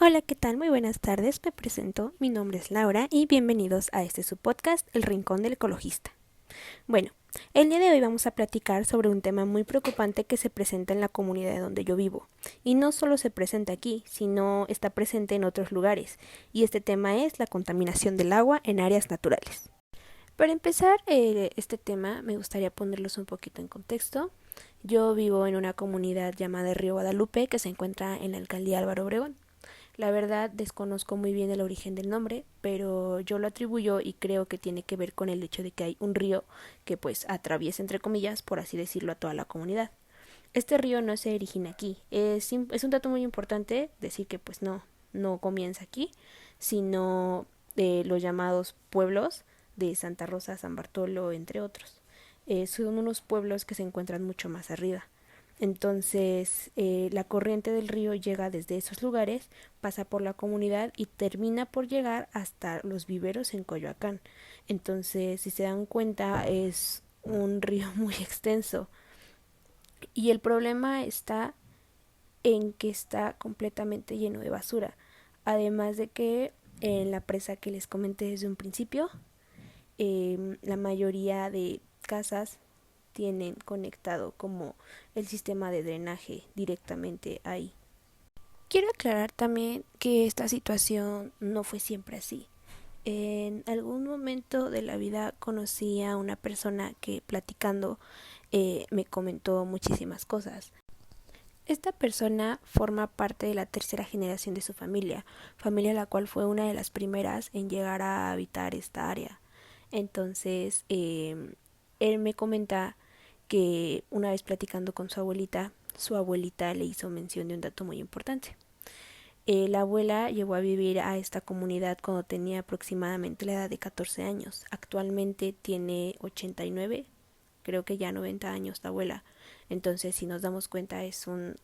Hola, ¿qué tal? Muy buenas tardes, me presento, mi nombre es Laura y bienvenidos a este su podcast, El Rincón del Ecologista. Bueno, el día de hoy vamos a platicar sobre un tema muy preocupante que se presenta en la comunidad donde yo vivo. Y no solo se presenta aquí, sino está presente en otros lugares. Y este tema es la contaminación del agua en áreas naturales. Para empezar este tema me gustaría ponerlos un poquito en contexto. Yo vivo en una comunidad llamada Río Guadalupe que se encuentra en la alcaldía Álvaro Obregón. La verdad desconozco muy bien el origen del nombre, pero yo lo atribuyo y creo que tiene que ver con el hecho de que hay un río que pues atraviesa entre comillas, por así decirlo, a toda la comunidad. Este río no se origina aquí. Es un dato muy importante decir que pues no comienza aquí, sino de los llamados pueblos de Santa Rosa, San Bartolo, entre otros. Son unos pueblos que se encuentran mucho más arriba. Entonces, la corriente del río llega desde esos lugares, pasa por la comunidad y termina por llegar hasta los viveros en Coyoacán. Entonces, si se dan cuenta, es un río muy extenso. Y el problema está en que está completamente lleno de basura. Además de que en la presa que les comenté desde un principio, la mayoría de casas tienen conectado como el sistema de drenaje directamente ahí. Quiero aclarar también que esta situación no fue siempre así. En algún momento de la vida conocí a una persona que platicando me comentó muchísimas cosas. Esta persona forma parte de la tercera generación de su familia la cual fue una de las primeras en llegar a habitar esta área. Entonces, él me comenta que una vez platicando con su abuelita le hizo mención de un dato muy importante. La abuela llegó a vivir a esta comunidad cuando tenía aproximadamente la edad de 14 años. Actualmente tiene 89, creo que ya 90 años la abuela. Entonces, si nos damos cuenta, es una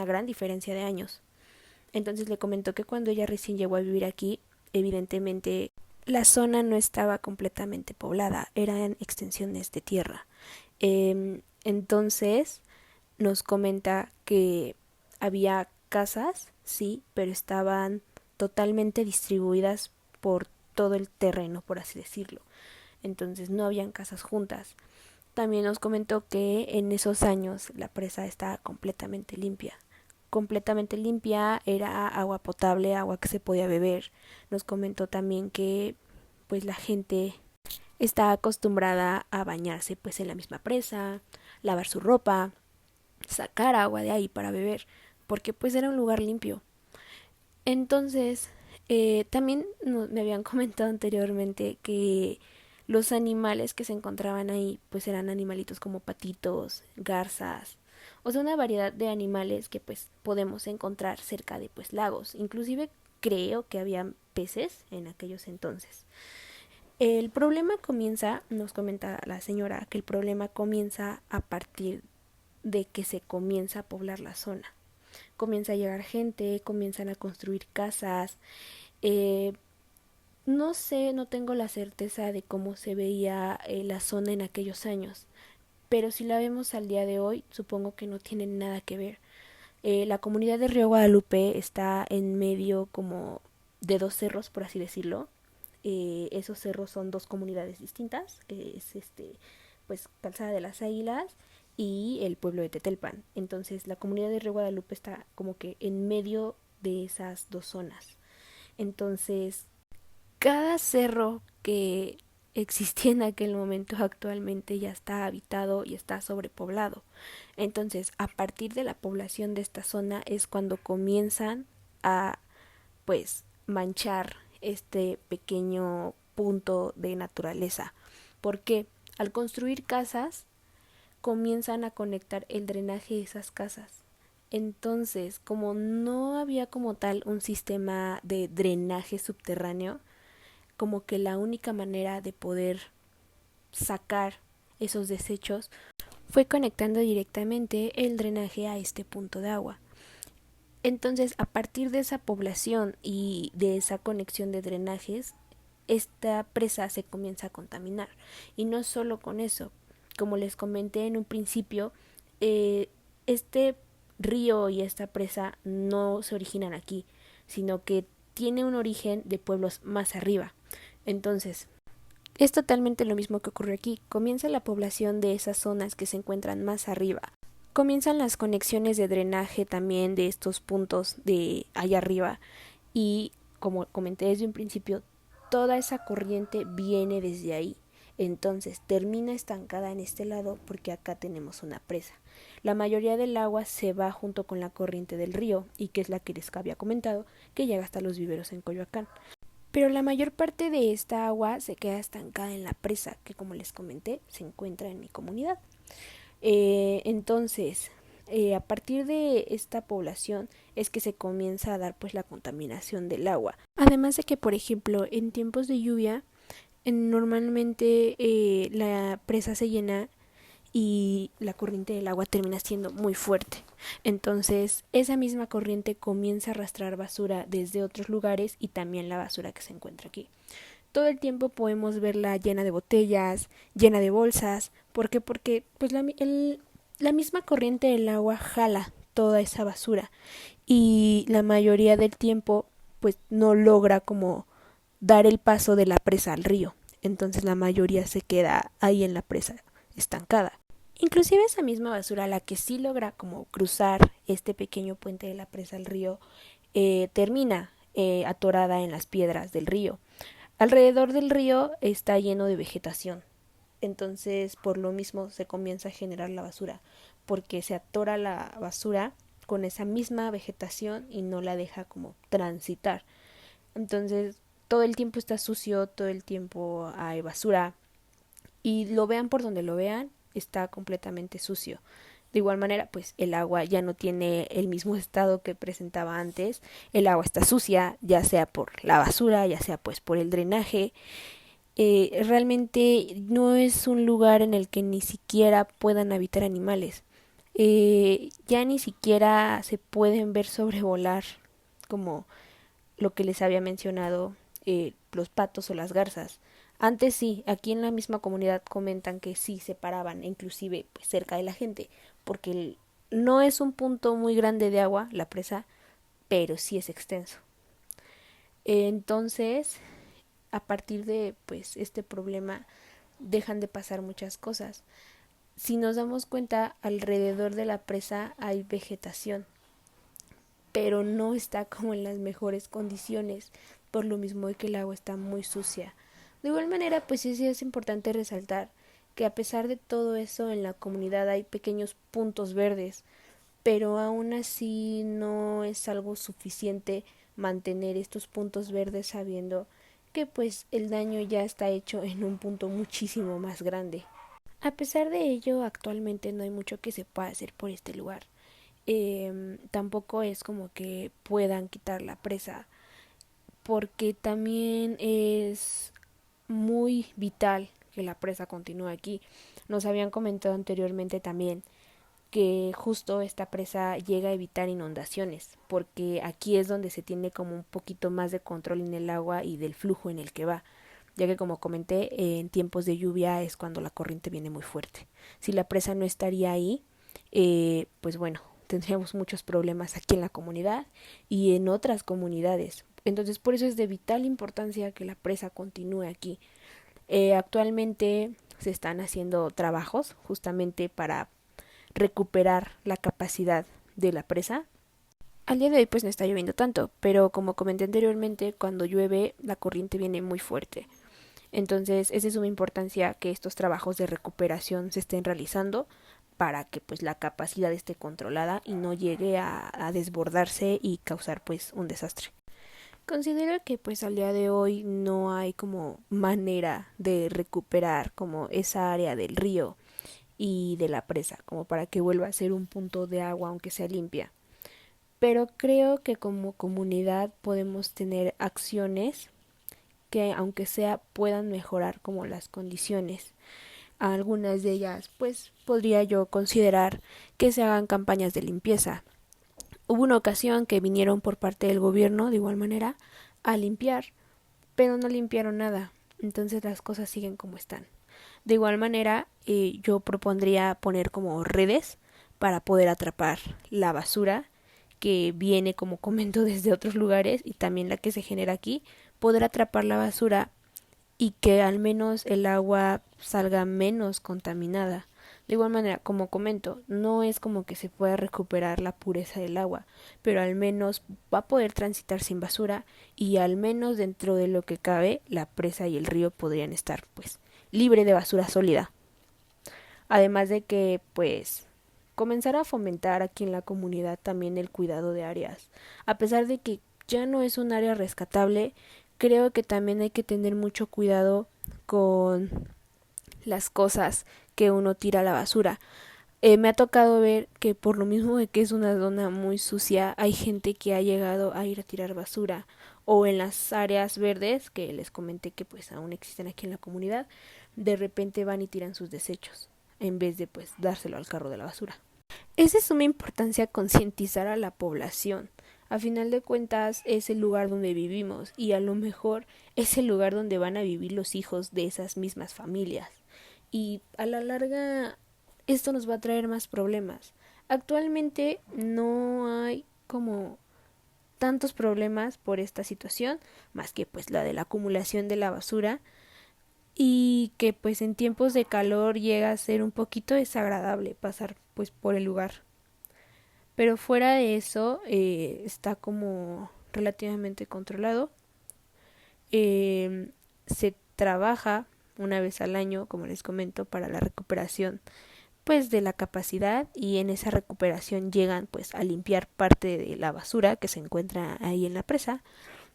gran diferencia de años. Entonces le comentó que cuando ella recién llegó a vivir aquí, evidentemente la zona no estaba completamente poblada, eran extensiones de tierra. Entonces nos comenta que había casas, sí, pero estaban totalmente distribuidas por todo el terreno, por así decirlo. Entonces no habían casas juntas. También nos comentó que en esos años la presa estaba completamente limpia. Completamente limpia, era agua potable, agua que se podía beber. Nos comentó también que pues la gente está acostumbrada a bañarse pues en la misma presa, lavar su ropa, sacar agua de ahí para beber, porque pues era un lugar limpio. Entonces, también me habían comentado anteriormente que los animales que se encontraban ahí pues eran animalitos como patitos, garzas, o sea, una variedad de animales que pues podemos encontrar cerca de pues lagos. Inclusive creo que había peces en aquellos entonces. El problema comienza, nos comenta la señora, que el problema comienza a partir de que se comienza a poblar la zona. Comienza a llegar gente, comienzan a construir casas. Eh, no sé, no tengo la certeza de cómo se veía la zona en aquellos años, pero si la vemos al día de hoy, supongo que no tiene nada que ver. La comunidad de Río Guadalupe está en medio como de dos cerros, por así decirlo. Esos cerros son dos comunidades distintas, es pues Calzada de las Águilas y el pueblo de Tetelpan. Entonces la comunidad de Río Guadalupe está como que en medio de esas dos zonas. Entonces cada cerro que existía en aquel momento actualmente ya está habitado y está sobrepoblado. Entonces, a partir de la población de esta zona es cuando comienzan a pues manchar este pequeño punto de naturaleza. Porque al construir casas comienzan a conectar el drenaje de esas casas. Entonces, como no había como tal un sistema de drenaje subterráneo, como que la única manera de poder sacar esos desechos fue conectando directamente el drenaje a este punto de agua. Entonces, a partir de esa población y de esa conexión de drenajes, esta presa se comienza a contaminar. Y no solo con eso, como les comenté en un principio, este río y esta presa no se originan aquí, sino que tiene un origen de pueblos más arriba. Entonces, es totalmente lo mismo que ocurre aquí. Comienza la población de esas zonas que se encuentran más arriba. Comienzan las conexiones de drenaje también de estos puntos de allá arriba. Y como comenté desde un principio, toda esa corriente viene desde ahí. Entonces termina estancada en este lado porque acá tenemos una presa. La mayoría del agua se va junto con la corriente del río, y que es la que les había comentado, que llega hasta los viveros en Coyoacán. Pero la mayor parte de esta agua se queda estancada en la presa, que como les comenté, se encuentra en mi comunidad. Entonces, a partir de esta población es que se comienza a dar pues la contaminación del agua. Además de que, por ejemplo, en tiempos de lluvia, normalmente la presa se llena y la corriente del agua termina siendo muy fuerte. Entonces, esa misma corriente comienza a arrastrar basura desde otros lugares y también la basura que se encuentra aquí. Todo el tiempo podemos verla llena de botellas, llena de bolsas. ¿Por qué? Porque pues la misma corriente del agua jala toda esa basura y la mayoría del tiempo pues no logra como dar el paso de la presa al río. Entonces la mayoría se queda ahí en la presa estancada. Inclusive esa misma basura, la que sí logra como cruzar este pequeño puente de la presa al río, termina atorada en las piedras del río. Alrededor del río está lleno de vegetación, entonces por lo mismo se comienza a generar la basura, porque se atora la basura con esa misma vegetación y no la deja como transitar. Entonces todo el tiempo está sucio, todo el tiempo hay basura y lo vean por donde lo vean, está completamente sucio. De igual manera, pues el agua ya no tiene el mismo estado que presentaba antes. El agua está sucia, ya sea por la basura, ya sea pues por el drenaje. Realmente no es un lugar en el que ni siquiera puedan habitar animales. Ya ni siquiera se pueden ver sobrevolar como lo que les había mencionado, los patos o las garzas. Antes sí, aquí en la misma comunidad comentan que sí se paraban, inclusive pues, cerca de la gente, porque no es un punto muy grande de agua, la presa, pero sí es extenso. Entonces, a partir de pues este problema dejan de pasar muchas cosas. Si nos damos cuenta, alrededor de la presa hay vegetación, pero no está como en las mejores condiciones, por lo mismo de que el agua está muy sucia. De igual manera, pues sí es importante resaltar que a pesar de todo eso en la comunidad hay pequeños puntos verdes, pero aún así no es algo suficiente mantener estos puntos verdes sabiendo que pues el daño ya está hecho en un punto muchísimo más grande. A pesar de ello, actualmente no hay mucho que se pueda hacer por este lugar. Tampoco es como que puedan quitar la presa, porque también es muy vital que la presa continúe aquí. Nos habían comentado anteriormente también que justo esta presa llega a evitar inundaciones, porque aquí es donde se tiene como un poquito más de control en el agua y del flujo en el que va, ya que como comenté, en tiempos de lluvia es cuando la corriente viene muy fuerte. Si la presa no estaría ahí, pues bueno, tendríamos muchos problemas aquí en la comunidad y en otras comunidades. Entonces por eso es de vital importancia que la presa continúe aquí. Actualmente se están haciendo trabajos justamente para recuperar la capacidad de la presa. Al día de hoy pues no está lloviendo tanto, pero como comenté anteriormente, cuando llueve la corriente viene muy fuerte. Entonces es de suma importancia que estos trabajos de recuperación se estén realizando para que pues la capacidad esté controlada y no llegue a desbordarse y causar pues un desastre. Considero que pues al día de hoy no hay como manera de recuperar como esa área del río y de la presa, como para que vuelva a ser un punto de agua aunque sea limpia. Pero creo que como comunidad podemos tener acciones que aunque sea puedan mejorar como las condiciones. Algunas de ellas pues podría yo considerar que se hagan campañas de limpieza. Hubo una ocasión que vinieron por parte del gobierno de igual manera a limpiar, pero no limpiaron nada, entonces las cosas siguen como están. De igual manera, yo propondría poner como redes para poder atrapar la basura que viene, como comento, desde otros lugares y también la que se genera aquí, poder atrapar la basura y que al menos el agua salga menos contaminada. De igual manera, como comento, no es como que se pueda recuperar la pureza del agua, pero al menos va a poder transitar sin basura y al menos dentro de lo que cabe, la presa y el río podrían estar pues libre de basura sólida. Además de que pues comenzar a fomentar aquí en la comunidad también el cuidado de áreas. A pesar de que ya no es un área rescatable, creo que también hay que tener mucho cuidado con las cosas que uno tira a la basura. Me ha tocado ver que por lo mismo de que es una zona muy sucia, hay gente que ha llegado a ir a tirar basura o en las áreas verdes que les comenté que pues aún existen aquí en la comunidad, de repente van y tiran sus desechos en vez de pues dárselo al carro de la basura. Es de suma importancia concientizar a la población. A final de cuentas es el lugar donde vivimos y a lo mejor es el lugar donde van a vivir los hijos de esas mismas familias. Y a la larga esto nos va a traer más problemas. Actualmente no hay como tantos problemas por esta situación, más que pues la de la acumulación de la basura y que pues en tiempos de calor llega a ser un poquito desagradable pasar pues por el lugar. Pero fuera de eso está como relativamente controlado. Se trabaja una vez al año, como les comento, para la recuperación pues de la capacidad y en esa recuperación llegan pues a limpiar parte de la basura que se encuentra ahí en la presa,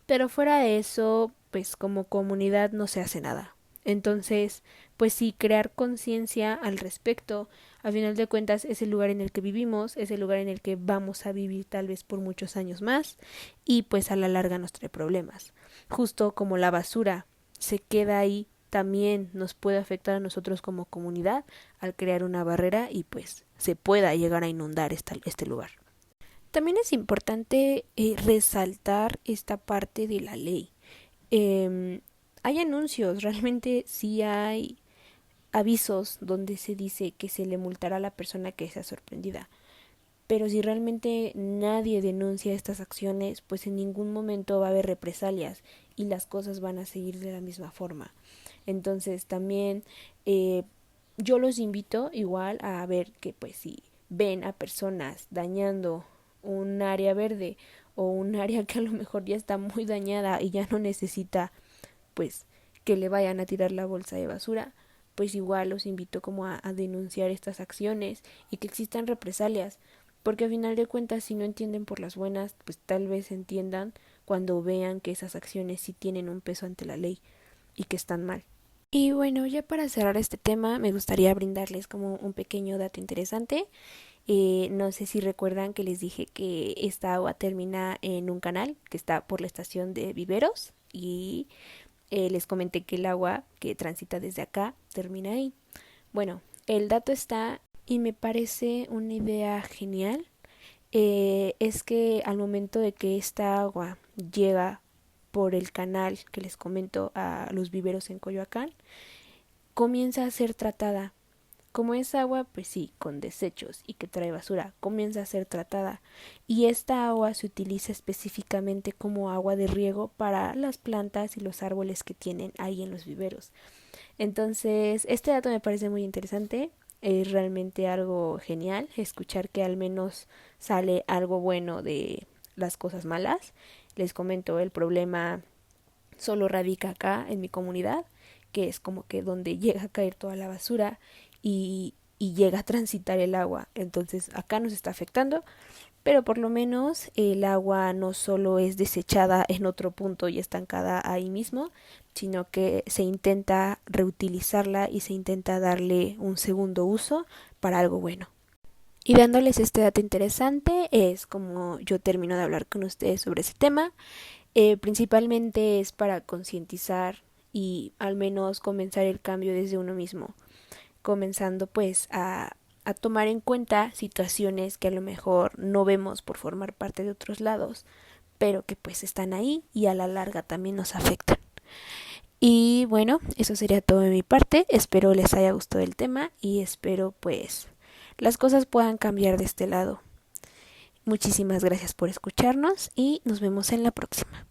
pero fuera de eso pues como comunidad no se hace nada. Entonces pues sí, crear conciencia al respecto. A final de cuentas es el lugar en el que vivimos, es el lugar en el que vamos a vivir tal vez por muchos años más y pues a la larga nos trae problemas. Justo como la basura se queda ahí, también nos puede afectar a nosotros como comunidad al crear una barrera y pues se pueda llegar a inundar este lugar. También es importante resaltar esta parte de la ley. Hay anuncios, realmente sí hay avisos donde se dice que se le multará a la persona que sea sorprendida. Pero si realmente nadie denuncia estas acciones, pues en ningún momento va a haber represalias y las cosas van a seguir de la misma forma. Entonces también yo los invito igual a ver que pues si ven a personas dañando un área verde o un área que a lo mejor ya está muy dañada y ya no necesita pues que le vayan a tirar la bolsa de basura, pues igual los invito como a denunciar estas acciones y que existan represalias, porque a final de cuentas si no entienden por las buenas, pues tal vez entiendan cuando vean que esas acciones sí tienen un peso ante la ley y que están mal. Y bueno, ya para cerrar este tema, me gustaría brindarles como un pequeño dato interesante. No sé si recuerdan que les dije que esta agua termina en un canal que está por la estación de Viveros y les comenté que el agua que transita desde acá termina ahí. Bueno, el dato está y me parece una idea genial. Es que al momento de que esta agua llega por el canal que les comento a los viveros en Coyoacán, comienza a ser tratada. Como es agua, pues sí, con desechos y que trae basura, comienza a ser tratada. Y esta agua se utiliza específicamente como agua de riego para las plantas y los árboles que tienen ahí en los viveros. Entonces, este dato me parece muy interesante. Es realmente algo genial escuchar que al menos sale algo bueno de las cosas malas. Les comento, el problema solo radica acá en mi comunidad, que es como que donde llega a caer toda la basura y llega a transitar el agua. Entonces acá nos está afectando, pero por lo menos el agua no solo es desechada en otro punto y estancada ahí mismo, sino que se intenta reutilizarla y se intenta darle un segundo uso para algo bueno. Y dándoles este dato interesante es como yo termino de hablar con ustedes sobre ese tema. Principalmente es para concientizar y al menos comenzar el cambio desde uno mismo, comenzando pues a tomar en cuenta situaciones que a lo mejor no vemos por formar parte de otros lados, pero que pues están ahí y a la larga también nos afectan. Y bueno, eso sería todo de mi parte. Espero les haya gustado el tema y espero pues las cosas puedan cambiar de este lado. Muchísimas gracias por escucharnos y nos vemos en la próxima.